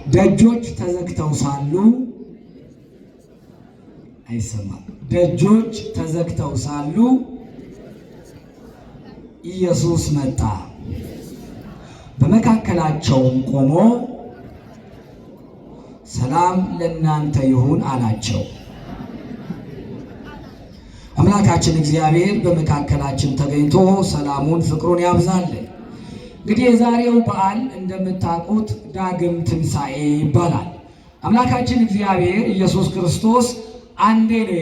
ደጆች ተዘግተው ሳሉ አይሰማም። ደጆች ተዘግተው ሳሉ ኢየሱስ መጣ፣ በመካከላቸውም ቆሞ ሰላም ለእናንተ ይሁን አላቸው። አምላካችን እግዚአብሔር በመካከላችን ተገኝቶ ሰላሙን ፍቅሩን ያብዛልን። እንግዲህ የዛሬው በዓል እንደምታውቁት ዳግም ትንሣኤ ይባላል። አምላካችን እግዚአብሔር ኢየሱስ ክርስቶስ አንዴ ነው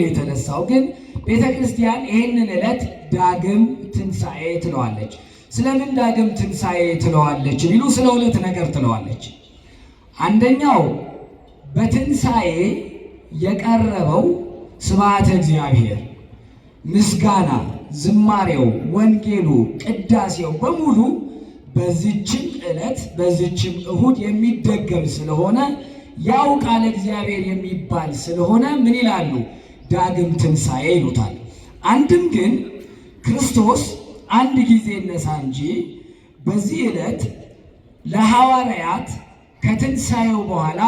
የተነሳው። ግን ቤተ ክርስቲያን ይህንን ዕለት ዳግም ትንሣኤ ትለዋለች። ስለምን ዳግም ትንሣኤ ትለዋለች ቢሉ ስለ ሁለት ነገር ትለዋለች። አንደኛው በትንሣኤ የቀረበው ስብሐተ እግዚአብሔር፣ ምስጋና፣ ዝማሬው፣ ወንጌሉ፣ ቅዳሴው በሙሉ በዚህችም ዕለት በዚህችም እሁድ የሚደገም ስለሆነ ያው ቃለ እግዚአብሔር የሚባል ስለሆነ ምን ይላሉ? ዳግም ትንሣኤ ይሉታል። አንድም ግን ክርስቶስ አንድ ጊዜ ይነሳ እንጂ በዚህ ዕለት ለሐዋርያት ከትንሣኤው በኋላ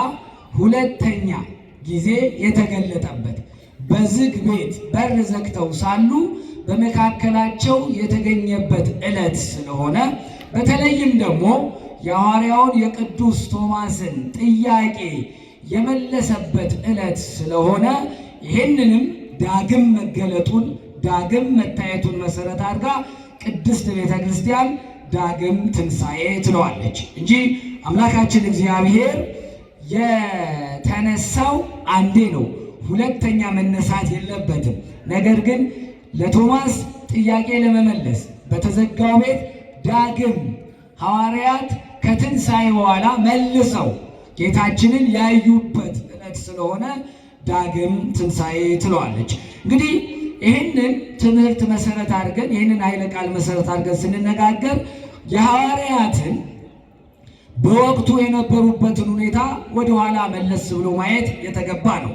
ሁለተኛ ጊዜ የተገለጠበት በዝግ ቤት በር ዘግተው ሳሉ በመካከላቸው የተገኘበት ዕለት ስለሆነ በተለይም ደግሞ የሐዋርያውን የቅዱስ ቶማስን ጥያቄ የመለሰበት ዕለት ስለሆነ ይህንንም ዳግም መገለጡን ዳግም መታየቱን መሰረት አድርጋ ቅድስት ቤተ ክርስቲያን ዳግም ትንሣኤ ትለዋለች እንጂ አምላካችን እግዚአብሔር የተነሳው አንዴ ነው፣ ሁለተኛ መነሳት የለበትም። ነገር ግን ለቶማስ ጥያቄ ለመመለስ በተዘጋው ቤት ዳግም ሐዋርያት ከትንሣኤ በኋላ መልሰው ጌታችንን ያዩበት ዕለት ስለሆነ ዳግም ትንሣኤ ትለዋለች። እንግዲህ ይህንን ትምህርት መሰረት አድርገን ይህንን ኃይለ ቃል መሰረት አድርገን ስንነጋገር የሐዋርያትን በወቅቱ የነበሩበትን ሁኔታ ወደኋላ መለስ ብሎ ማየት የተገባ ነው።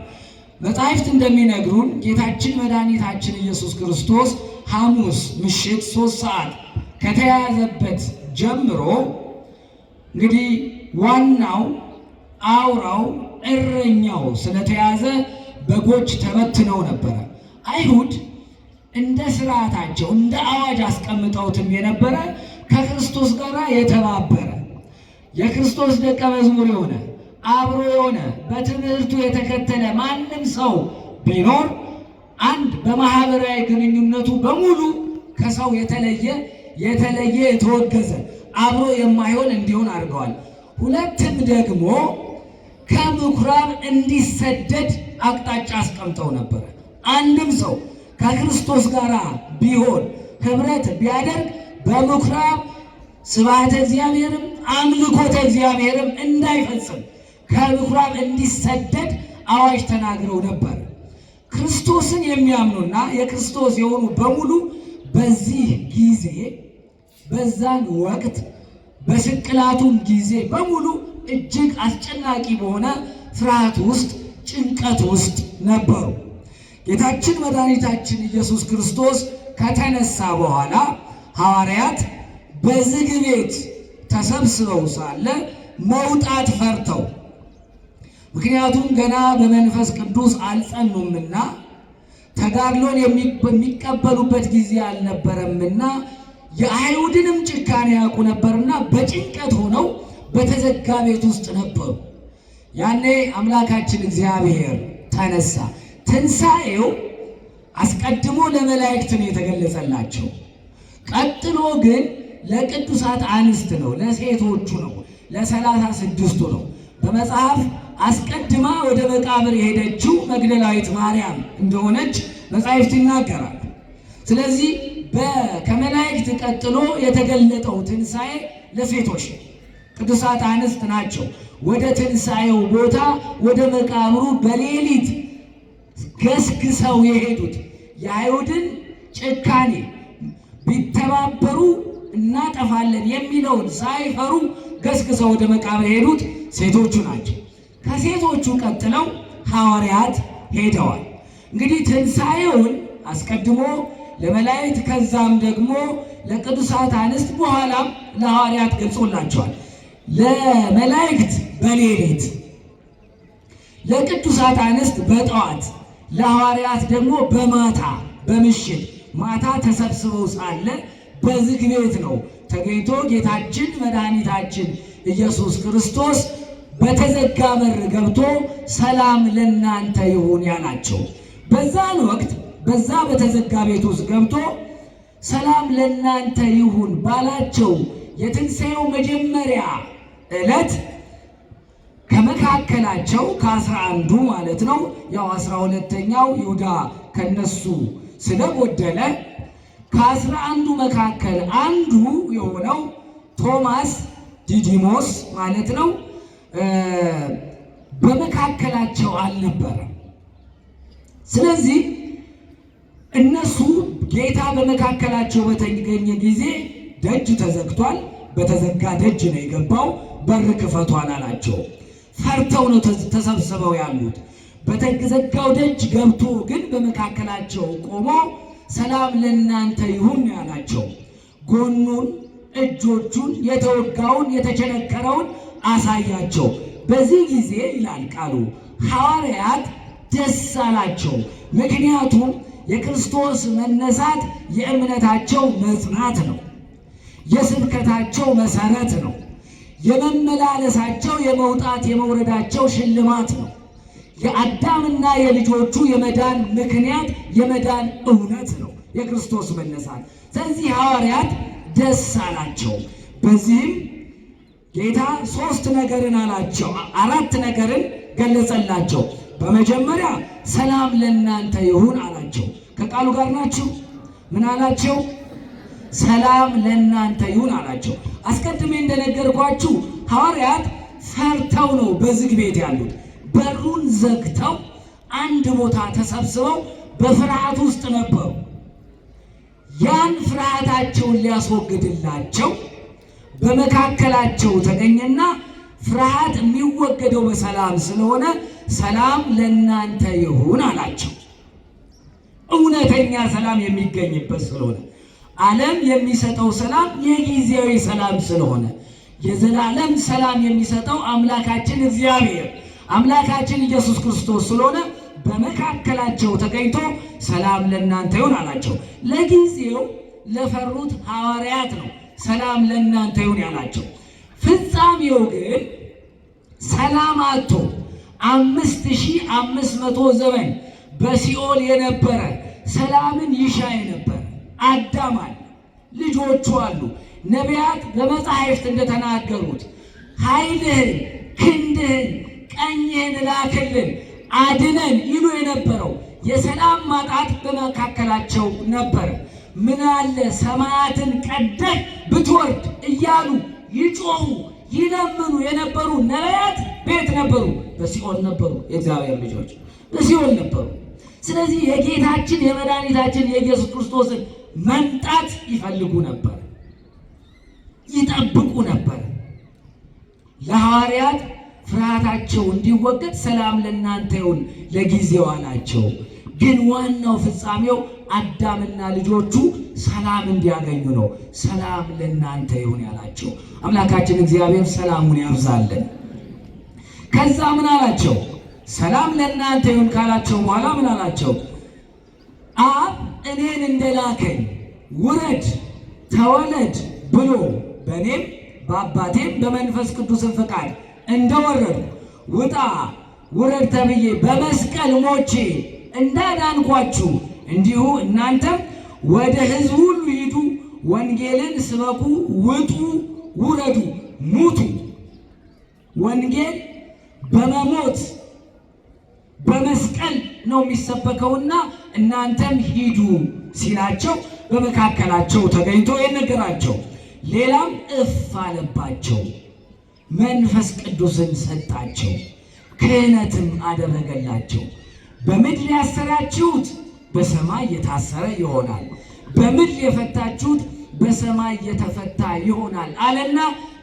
መጻሕፍት እንደሚነግሩን ጌታችን መድኃኒታችን ኢየሱስ ክርስቶስ ሐሙስ ምሽት 3 ሰዓት ከተያዘበት ጀምሮ እንግዲህ ዋናው አውራው እረኛው ስለተያዘ በጎች ተበትነው ነበረ። አይሁድ እንደ ስርዓታቸው እንደ አዋጅ አስቀምጠውትም የነበረ ከክርስቶስ ጋር የተባበረ የክርስቶስ ደቀ መዝሙር የሆነ አብሮ የሆነ በትምህርቱ የተከተለ ማንም ሰው ቢኖር አንድ በማህበራዊ ግንኙነቱ በሙሉ ከሰው የተለየ የተወገዘ አብሮ የማይሆን እንዲሆን አድርገዋል። ሁለትም ደግሞ ከምኩራብ እንዲሰደድ አቅጣጫ አስቀምጠው ነበር። አንድም ሰው ከክርስቶስ ጋር ቢሆን ህብረት ቢያደርግ በምኩራብ ስብሐተ እግዚአብሔርም አምልኮተ እግዚአብሔርም እንዳይፈጽም ከምኩራብ እንዲሰደድ አዋጅ ተናግረው ነበር። ክርስቶስን የሚያምኑና የክርስቶስ የሆኑ በሙሉ በዚህ ጊዜ በዛን ወቅት በስቅላቱም ጊዜ በሙሉ እጅግ አስጨናቂ በሆነ ፍርሃት ውስጥ ጭንቀት ውስጥ ነበሩ። ጌታችን መድኃኒታችን ኢየሱስ ክርስቶስ ከተነሳ በኋላ ሐዋርያት በዝግ ቤት ተሰብስበው ሳለ መውጣት ፈርተው፣ ምክንያቱም ገና በመንፈስ ቅዱስ አልጸኑምና ተጋድሎን የሚቀበሉበት ጊዜ አልነበረምና የአይሁድንም ጭካኔ ያውቁ ነበርና በጭንቀት ሆነው በተዘጋ ቤት ውስጥ ነበሩ። ያኔ አምላካችን እግዚአብሔር ተነሳ። ትንሣኤው አስቀድሞ ለመላእክት ነው የተገለጸላቸው። ቀጥሎ ግን ለቅዱሳት አንስት ነው፣ ለሴቶቹ ነው፣ ለ36ቱ ነው። በመጽሐፍ አስቀድማ ወደ መቃብር የሄደችው መግደላዊት ማርያም እንደሆነች መጽሐፍት ይናገራል። ስለዚህ ከመላእክት ቀጥሎ የተገለጠው ትንሣኤ ለሴቶች ነው። ቅዱሳት አንስት ናቸው ወደ ትንሣኤው ቦታ ወደ መቃብሩ በሌሊት ገስግሰው የሄዱት። የአይሁድን ጭካኔ ቢተባበሩ እናጠፋለን የሚለውን ሳይፈሩ ገስግሰው ወደ መቃብር የሄዱት ሴቶቹ ናቸው። ከሴቶቹ ቀጥለው ሐዋርያት ሄደዋል። እንግዲህ ትንሣኤውን አስቀድሞ ለመላእክት ከዛም ደግሞ ለቅዱሳት አንስት በኋላም ለሐዋርያት ገልጾላቸዋል። ለመላእክት በሌሊት፣ ለቅዱሳት አንስት በጠዋት፣ ለሐዋርያት ደግሞ በማታ በምሽት ማታ ተሰብስበው ሳለ በዝግ ቤት ነው ተገኝቶ ጌታችን መድኃኒታችን ኢየሱስ ክርስቶስ በተዘጋ በር ገብቶ ሰላም ለእናንተ ይሁን ያላቸው። በዛን ወቅት በዛ በተዘጋ ቤት ውስጥ ገብቶ ሰላም ለእናንተ ይሁን ባላቸው የትንሣኤው መጀመሪያ ዕለት ከመካከላቸው ከ11 ማለት ነው፣ ያው 12ኛው ይሁዳ ከነሱ ስለጎደለ ከ11 መካከል አንዱ የሆነው ቶማስ ዲዲሞስ ማለት ነው በመካከላቸው አልነበረም። ስለዚህ እነሱ ጌታ በመካከላቸው በተገኘ ጊዜ ደጅ ተዘግቷል፣ በተዘጋ ደጅ ነው የገባው፣ በር ክፈቱ አላላቸው። ፈርተው ነው ተሰብስበው ያሉት። በተዘጋው ደጅ ገብቶ ግን በመካከላቸው ቆሞ ሰላም ለእናንተ ይሁን ያላቸው። ጎኑን፣ እጆቹን፣ የተወጋውን የተቸነከረውን አሳያቸው። በዚህ ጊዜ ይላል ቃሉ ሐዋርያት ደስ አላቸው። ምክንያቱም የክርስቶስ መነሳት የእምነታቸው መጽናት ነው፣ የስብከታቸው መሰረት ነው፣ የመመላለሳቸው የመውጣት የመውረዳቸው ሽልማት ነው፣ የአዳምና የልጆቹ የመዳን ምክንያት የመዳን እውነት ነው የክርስቶስ መነሳት። ስለዚህ ሐዋርያት ደስ አላቸው። በዚህም ጌታ 3 ነገርን አላቸው፣ 4 ነገርን ገለጸላቸው። በመጀመሪያ ሰላም ለእናንተ ይሁን አላቸው። ከቃሉ ጋር ናችሁ? ምን አላቸው? ሰላም ለእናንተ ይሁን አላቸው። አስቀድሜ እንደነገርኳችሁ ሐዋርያት ፈርተው ነው በዝግ ቤት ያሉት። በሩን ዘግተው አንድ ቦታ ተሰብስበው በፍርሃት ውስጥ ነበሩ። ያን ፍርሃታቸውን ሊያስወግድላቸው በመካከላቸው ተገኘና ፍርሃት የሚወገደው በሰላም ስለሆነ ሰላም ለእናንተ ይሁን አላቸው። እውነተኛ ሰላም የሚገኝበት ስለሆነ፣ ዓለም የሚሰጠው ሰላም የጊዜያዊ ሰላም ስለሆነ፣ የዘላለም ሰላም የሚሰጠው አምላካችን እግዚአብሔር አምላካችን ኢየሱስ ክርስቶስ ስለሆነ በመካከላቸው ተገኝቶ ሰላም ለእናንተ ይሁን አላቸው። ለጊዜው ለፈሩት ሐዋርያት ነው ሰላም ለእናንተ ይሁን ያላቸው። ፍጻሜው ግን ሰላም አጥቶ 5500 ዘመን በሲኦል የነበረ ሰላምን ይሻ የነበረ አዳም አለ፣ ልጆቹ አሉ። ነቢያት በመጻሕፍት እንደተናገሩት ኃይልህን፣ ክንድህን፣ ቀኝህን ላክልን አድነን ይሉ የነበረው የሰላም ማጣት በመካከላቸው ነበረ። ምን አለ ሰማያትን ቀደህ ብትወርድ እያሉ ይጮሁ ይለምኑ የነበሩ ነቢያት ቤት ነበሩ? በሲኦል ነበሩ። የእግዚአብሔር ልጆች በሲኦል ነበሩ። ስለዚህ የጌታችን የመድኃኒታችን የኢየሱስ ክርስቶስን መምጣት ይፈልጉ ነበር፣ ይጠብቁ ነበር። ለሐዋርያት ፍርሃታቸው እንዲወገድ ሰላም ለእናንተ ይሁን ለጊዜው አላቸው። ግን ዋናው ፍጻሜው አዳምና ልጆቹ ሰላም እንዲያገኙ ነው። ሰላም ለእናንተ ይሁን ያላቸው አምላካችን እግዚአብሔር ሰላሙን ያብዛልን። ከዛ ምን አላቸው? ሰላም ለእናንተ ይሁን ካላቸው በኋላ ምን አላቸው? አብ እኔን እንደላከኝ ውረድ ተወለድ ብሎ በእኔም በአባቴም በመንፈስ ቅዱስን ፈቃድ እንደወረዱ ውጣ ውረድ ተብዬ በመስቀል ሞቼ እንዳዳንኳችሁ እንዲሁ እናንተም ወደ ሕዝብ ሁሉ ሂዱ፣ ወንጌልን ስበኩ፣ ውጡ፣ ውረዱ፣ ሙቱ። ወንጌል በመሞት በመስቀል ነው የሚሰበከውና እናንተም ሂዱ ሲላቸው በመካከላቸው ተገኝቶ የነገራቸው። ሌላም እፍ አለባቸው፣ መንፈስ ቅዱስን ሰጣቸው፣ ክህነትም አደረገላቸው። በምድር ያሰራችሁት በሰማይ የታሰረ ይሆናል፣ በምድር የፈታችሁት በሰማይ የተፈታ ይሆናል አለና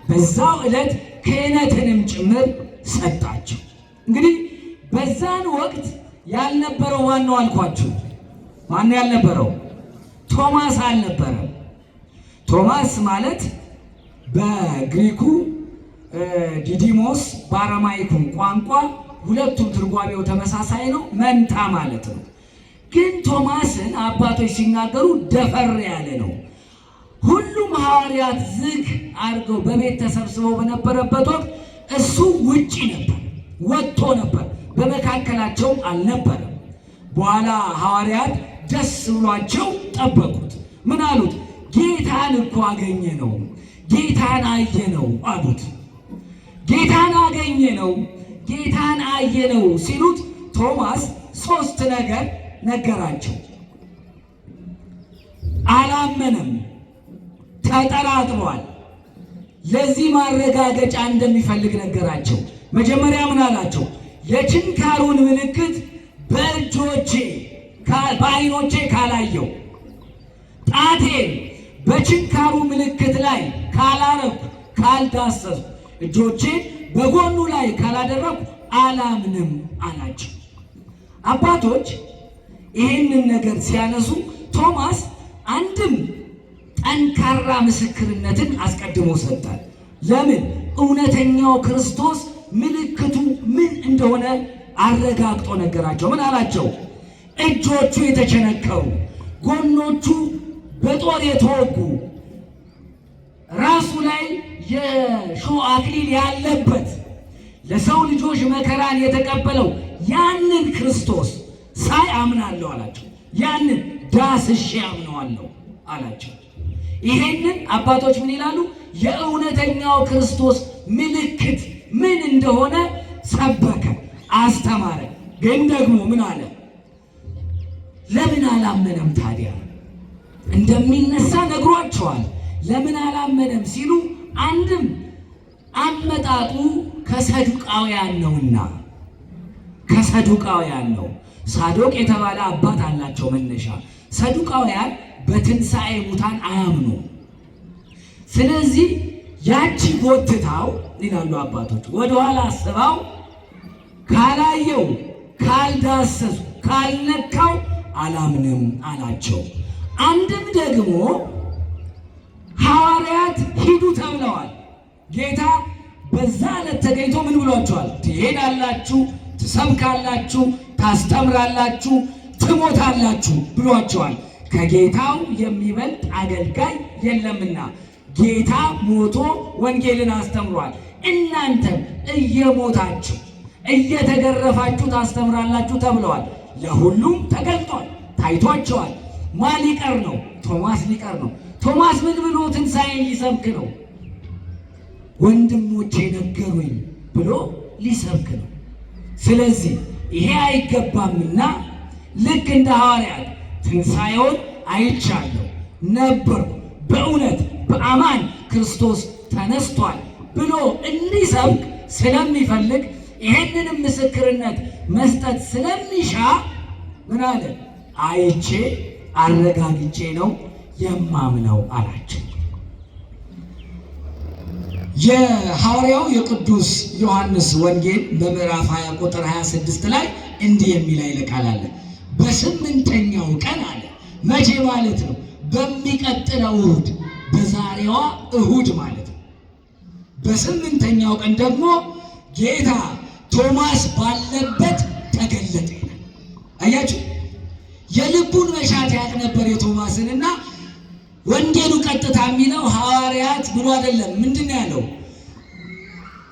በዛው ዕለት ክህነትንም ጭምር ሰጣቸው። እንግዲህ በዛን ወቅት ያልነበረው ማነው አልኳችሁ? ማነው ያልነበረው? ቶማስ አልነበረም። ቶማስ ማለት በግሪኩ ዲዲሞስ በአረማይኩ ቋንቋ ሁለቱም ትርጓሜው ተመሳሳይ ነው፣ መንታ ማለት ነው። ግን ቶማስን አባቶች ሲናገሩ ደፈር ያለ ነው። ሁሉም ሐዋርያት ዝግ አድርገው በቤት ተሰብስበው በነበረበት ወቅት እሱ ውጪ ነበር፣ ወጥቶ ነበር፣ በመካከላቸው አልነበረም። በኋላ ሐዋርያት ደስ ብሏቸው ጠበቁት። ምን አሉት? ጌታን እኮ አገኘ ነው፣ ጌታን አየ ነው አሉት። ጌታን አገኘ ነው፣ ጌታን አየ ነው ሲሉት ቶማስ ሶስት ነገር ነገራቸው። አላመነም፣ ተጠራጥሯል። ለዚህ ማረጋገጫ እንደሚፈልግ ነገራቸው። መጀመሪያ ምን አላቸው? የችንካሩን ምልክት በእጆቼ በዓይኖቼ ካላየው፣ ጣቴን በችንካሩ ምልክት ላይ ካላረኩ፣ ካልዳሰስኩ፣ እጆቼን በጎኑ ላይ ካላደረኩ አላምንም አላቸው። አባቶች ይህንን ነገር ሲያነሱ ቶማስ አንድም ጠንካራ ምስክርነትን አስቀድሞ ሰጣል። ለምን? እውነተኛው ክርስቶስ ምልክቱ ምን እንደሆነ አረጋግጦ ነገራቸው። ምን አላቸው? እጆቹ የተቸነከሩ፣ ጎኖቹ በጦር የተወጉ፣ ራሱ ላይ የሾህ አክሊል ያለበት፣ ለሰው ልጆች መከራን የተቀበለው ያንን ክርስቶስ ሳይ አምናለሁ አላቸው። ያንን ዳስሼ አምነዋለሁ አላቸው። ይሄንን አባቶች ምን ይላሉ? የእውነተኛው ክርስቶስ ምልክት ምን እንደሆነ ሰበከ፣ አስተማረ። ግን ደግሞ ምን አለ? ለምን አላመነም ታዲያ? እንደሚነሳ ነግሯቸዋል። ለምን አላመነም ሲሉ አንድም አመጣጡ ከሰዱቃውያን ነውና፣ ከሰዱቃውያን ነው። ሳዶቅ የተባለ አባት አላቸው መነሻ። ሰዱቃውያን በትንሣኤ ሙታን አያምኑ። ስለዚህ ያቺ ጎትታው ይላሉ አባቶች ወደኋላ አስባው ካላየው፣ ካልዳሰሱ፣ ካልነካው አላምንም አላቸው። አንድም ደግሞ ሐዋርያት ሂዱ ተብለዋል። ጌታ በዛ ዕለት ተገኝቶ ምን ብሏቸዋል? ትሄዳላችሁ፣ ትሰብካላችሁ፣ ታስተምራላችሁ፣ ትሞታላችሁ ብሏቸዋል። ከጌታው የሚበልጥ አገልጋይ የለምና ጌታ ሞቶ ወንጌልን አስተምሯል። እናንተም እየሞታችሁ እየተገረፋችሁ ታስተምራላችሁ ተብለዋል። ለሁሉም ተገልጧል፣ ታይቷቸዋል። ማን ሊቀር ነው? ቶማስ ሊቀር ነው። ቶማስ ምን ብሎ ትንሣኤን ሊሰብክ ነው? ወንድሞቼ ነገሩኝ ብሎ ሊሰብክ ነው። ስለዚህ ይሄ አይገባምና ልክ እንደ ሐዋርያት ትንሣኤውን አይቻለሁ ነበርኩ፣ በእውነት በአማን ክርስቶስ ተነስቷል ብሎ እንዲሰብክ ስለሚፈልግ ይሄንንም ምስክርነት መስጠት ስለሚሻ ምን አለ? አይቼ አረጋግጬ ነው የማምነው አላቸው። የሐዋርያው የቅዱስ ዮሐንስ ወንጌል በምዕራፍ 20 ቁጥር 26 ላይ እንዲህ የሚል ኃይለ ቃል አለ። በስምንተኛው ቀን አለ። መቼ ማለት ነው? በሚቀጥለው እሁድ፣ በዛሬዋ እሁድ ማለት ነው። በስምንተኛው ቀን ደግሞ ጌታ ቶማስ ባለበት ተገለጠ ይላል። አያችሁ፣ የልቡን መሻት ያቅ ነበር የቶማስንና ወንጌሉ ቀጥታ የሚለው ሐዋርያት ብሎ አይደለም። ምንድን ነው ያለው?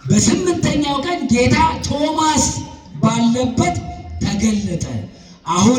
በስምንተኛው ቀን ጌታ ቶማስ ባለበት ተገለጠ። አሁን